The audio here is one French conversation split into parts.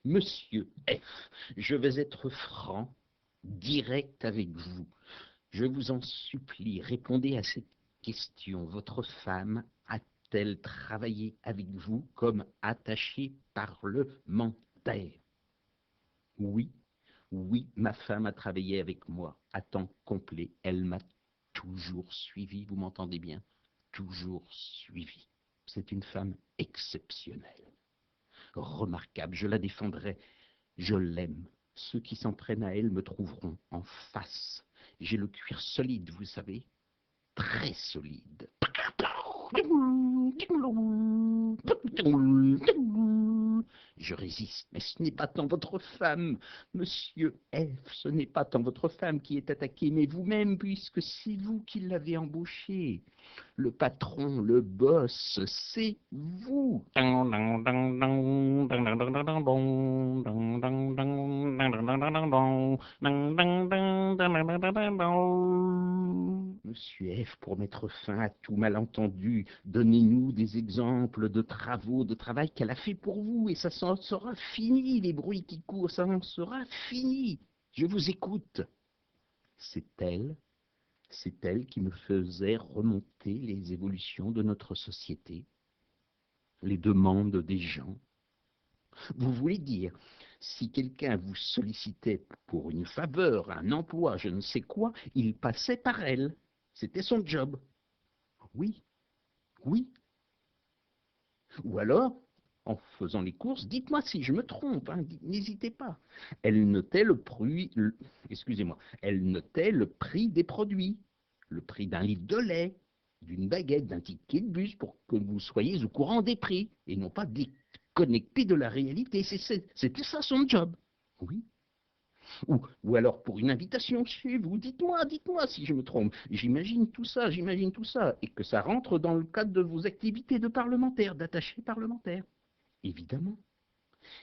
Monsieur F, je vais être franc, direct avec vous. Je vous en supplie, répondez à cette question. Votre femme a-t-elle travaillé avec vous comme attachée parlementaire? Oui, oui, ma femme a travaillé avec moi à temps complet. Elle m'a toujours suivi, vous m'entendez bien? Toujours suivi. C'est une femme exceptionnelle, remarquable, je la défendrai, je l'aime. Ceux qui s'en prennent à elle me trouveront en face. J'ai le cuir solide, vous savez, très solide. Je résiste, mais ce n'est pas tant votre femme, monsieur F, ce n'est pas tant votre femme qui est attaquée, mais vous-même, puisque c'est vous qui l'avez embauchée. Le patron, le boss, c'est vous. Monsieur F, pour mettre fin à tout malentendu, donnez-nous des exemples de travaux, de travail qu'elle a fait pour vous, et ça sera fini, les bruits qui courent, ça en sera fini. Je vous écoute. C'est elle, c'est elle qui me faisait remonter les évolutions de notre société, les demandes des gens. Vous voulez dire, si quelqu'un vous sollicitait pour une faveur, un emploi, je ne sais quoi, il passait par elle. C'était son job. Oui, oui. Ou alors, en faisant les courses, dites-moi si je me trompe, hein, n'hésitez pas. Elle notait le prix, excusez-moi, elle notait le prix des produits, le prix d'un litre de lait, d'une baguette, d'un ticket de bus, pour que vous soyez au courant des prix, et non pas déconnecté de la réalité. C'était ça son job. Oui. Ou alors pour une invitation chez vous, dites-moi si je me trompe. J'imagine tout ça, et que ça rentre dans le cadre de vos activités de parlementaire, d'attaché parlementaire. Évidemment,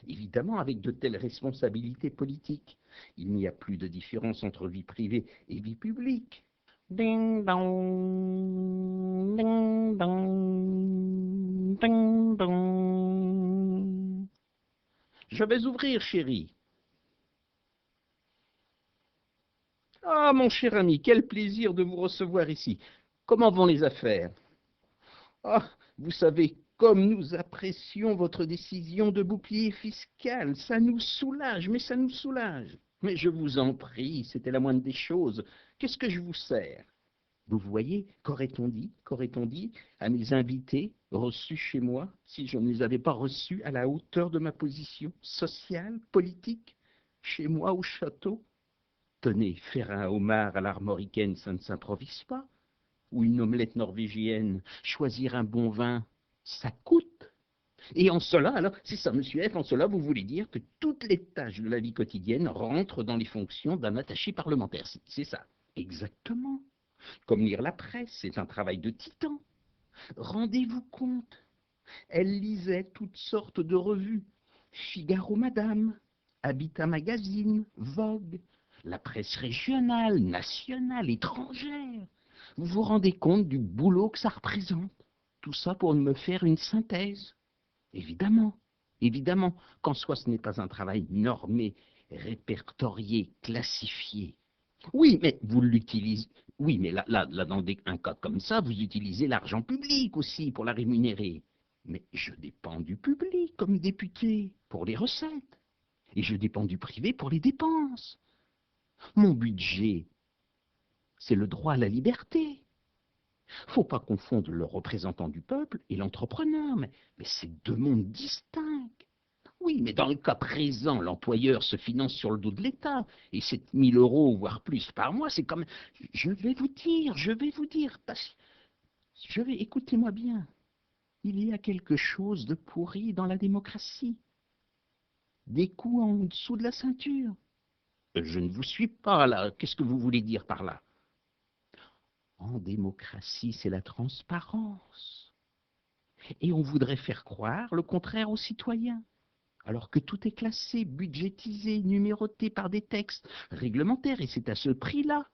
évidemment, avec de telles responsabilités politiques, il n'y a plus de différence entre vie privée et vie publique. Ding dong, ding dong, ding dong. Je vais ouvrir, chérie. Ah, mon cher ami, quel plaisir de vous recevoir ici. Comment vont les affaires? Ah, vous savez, comme nous apprécions votre décision de bouclier fiscal, ça nous soulage, mais ça nous soulage. Mais je vous en prie, c'était la moindre des choses. Qu'est-ce que je vous sers? Vous voyez, qu'aurait-on dit à mes invités reçus chez moi si je ne les avais pas reçus à la hauteur de ma position sociale, politique, chez moi au château? Tenez, faire un homard à l'armoricaine, ça ne s'improvise pas. Ou une omelette norvégienne, choisir un bon vin, ça coûte. Et en cela, alors, c'est ça, monsieur F, en cela, vous voulez dire que toutes les tâches de la vie quotidienne rentrent dans les fonctions d'un attaché parlementaire. C'est ça. Exactement. Comme lire la presse, c'est un travail de titan. Rendez-vous compte, elle lisait toutes sortes de revues. Figaro Madame, Habitat Magazine, Vogue, la presse régionale, nationale, étrangère. Vous vous rendez compte du boulot que ça représente? Tout ça pour me faire une synthèse. Évidemment, évidemment, qu'en soi ce n'est pas un travail normé, répertorié, classifié. Oui, mais vous l'utilisez. Oui, mais là, dans un cas comme ça, vous utilisez l'argent public aussi pour la rémunérer. Mais je dépends du public comme député pour les recettes. Et je dépends du privé pour les dépenses. Mon budget, c'est le droit à la liberté. Faut pas confondre le représentant du peuple et l'entrepreneur, mais c'est deux mondes distincts. Oui, mais dans le cas présent, l'employeur se finance sur le dos de l'État, et 7 000 €, voire plus par mois, c'est quand même... je vais vous dire, écoutez-moi bien, il y a quelque chose de pourri dans la démocratie. Des coups en dessous de la ceinture. Je ne vous suis pas là, qu'est-ce que vous voulez dire par là? En démocratie, c'est la transparence. Et on voudrait faire croire le contraire aux citoyens, alors que tout est classé, budgétisé, numéroté par des textes réglementaires, et c'est à ce prix-là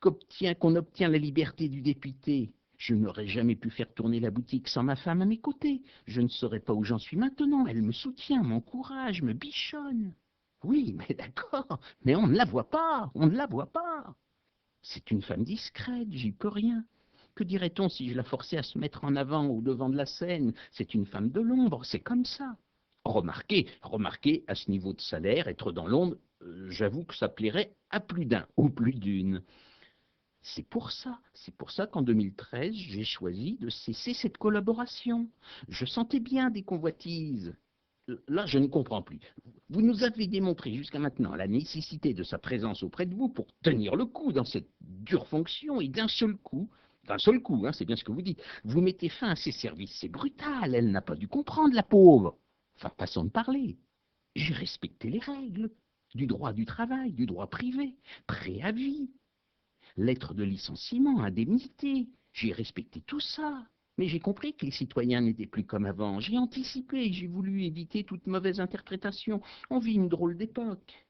qu'on obtient la liberté du député. Je n'aurais jamais pu faire tourner la boutique sans ma femme à mes côtés. Je ne saurais pas où j'en suis maintenant. Elle me soutient, m'encourage, me bichonne. Oui, mais d'accord, mais on ne la voit pas, on ne la voit pas. C'est une femme discrète, j'y peux rien. Que dirait-on si je la forçais à se mettre en avant au devant de la scène? C'est une femme de l'ombre, c'est comme ça. Remarquez, à ce niveau de salaire, être dans l'ombre, j'avoue que ça plairait à plus d'un ou plus d'une. C'est pour ça qu'en 2013, j'ai choisi de cesser cette collaboration. Je sentais bien des convoitises. Là, je ne comprends plus. Vous nous avez démontré jusqu'à maintenant la nécessité de sa présence auprès de vous pour tenir le coup dans cette dure fonction et d'un seul coup, hein, c'est bien ce que vous dites, vous mettez fin à ses services. C'est brutal, elle n'a pas dû comprendre, la pauvre. Enfin, façon de parler. J'ai respecté les règles du droit du travail, du droit privé, préavis, lettre de licenciement, indemnité. J'ai respecté tout ça. Mais j'ai compris que les citoyens n'étaient plus comme avant. J'ai anticipé, j'ai voulu éviter toute mauvaise interprétation. On vit une drôle d'époque.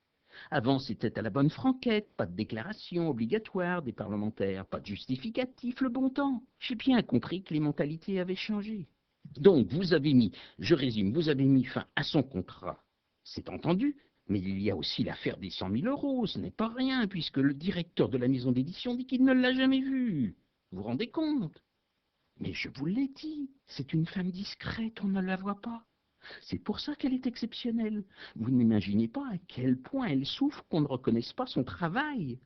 Avant, c'était à la bonne franquette, pas de déclaration obligatoire des parlementaires, pas de justificatif, le bon temps. J'ai bien compris que les mentalités avaient changé. Donc, je résume, vous avez mis fin à son contrat. C'est entendu, mais il y a aussi l'affaire des 100 000 euros. Ce n'est pas rien, puisque le directeur de la maison d'édition dit qu'il ne l'a jamais vue. Vous vous rendez compte? Mais je vous l'ai dit, c'est une femme discrète, on ne la voit pas. C'est pour ça qu'elle est exceptionnelle. Vous n'imaginez pas à quel point elle souffre qu'on ne reconnaisse pas son travail.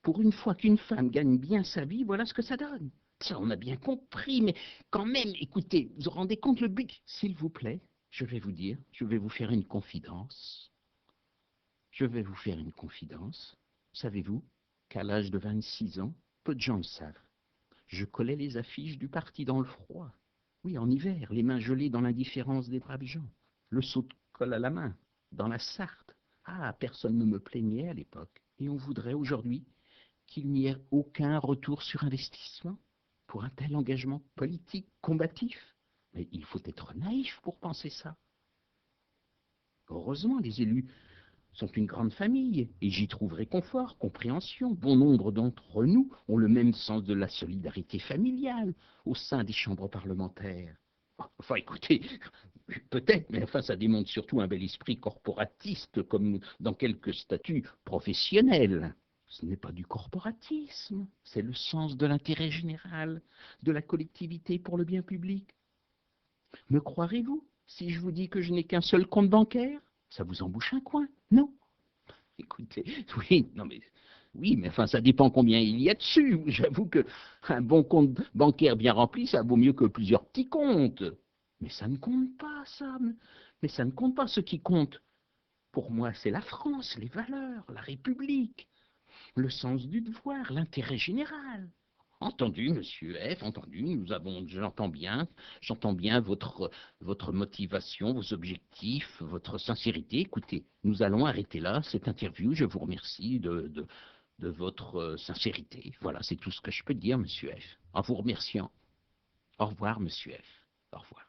Pour une fois qu'une femme gagne bien sa vie, voilà ce que ça donne. Ça, on a bien compris, mais quand même, écoutez, vous vous rendez compte le but? S'il vous plaît, je vais vous dire, je vais vous faire une confidence. Je vais vous faire une confidence. Savez-vous qu'à l'âge de 26 ans, peu de gens le savent, je collais les affiches du parti dans le froid. Oui, en hiver, les mains gelées dans l'indifférence des braves gens. Le seau de colle à la main, dans la Sarthe. Ah, personne ne me plaignait à l'époque. Et on voudrait aujourd'hui qu'il n'y ait aucun retour sur investissement pour un tel engagement politique combatif. Mais il faut être naïf pour penser ça. Heureusement, les élus sont une grande famille, et j'y trouverai confort, compréhension. Bon nombre d'entre nous ont le même sens de la solidarité familiale au sein des chambres parlementaires. Enfin, écoutez, peut-être, mais enfin, ça démontre surtout un bel esprit corporatiste, comme dans quelques statuts professionnels. Ce n'est pas du corporatisme, c'est le sens de l'intérêt général, de la collectivité pour le bien public. Me croirez-vous si je vous dis que je n'ai qu'un seul compte bancaire? Ça vous embouche un coin? Non. Écoutez, oui, non mais oui, mais enfin ça dépend combien il y a dessus. J'avoue que un bon compte bancaire bien rempli, ça vaut mieux que plusieurs petits comptes. Mais ça ne compte pas, ça. Mais ça ne compte pas. Ce qui compte, pour moi, c'est la France, les valeurs, la République, le sens du devoir, l'intérêt général. Entendu, monsieur F, entendu, j'entends bien votre motivation, vos objectifs, votre sincérité. Écoutez, nous allons arrêter là cette interview. Je vous remercie de votre sincérité. Voilà, c'est tout ce que je peux dire, monsieur F. En vous remerciant. Au revoir, monsieur F. Au revoir.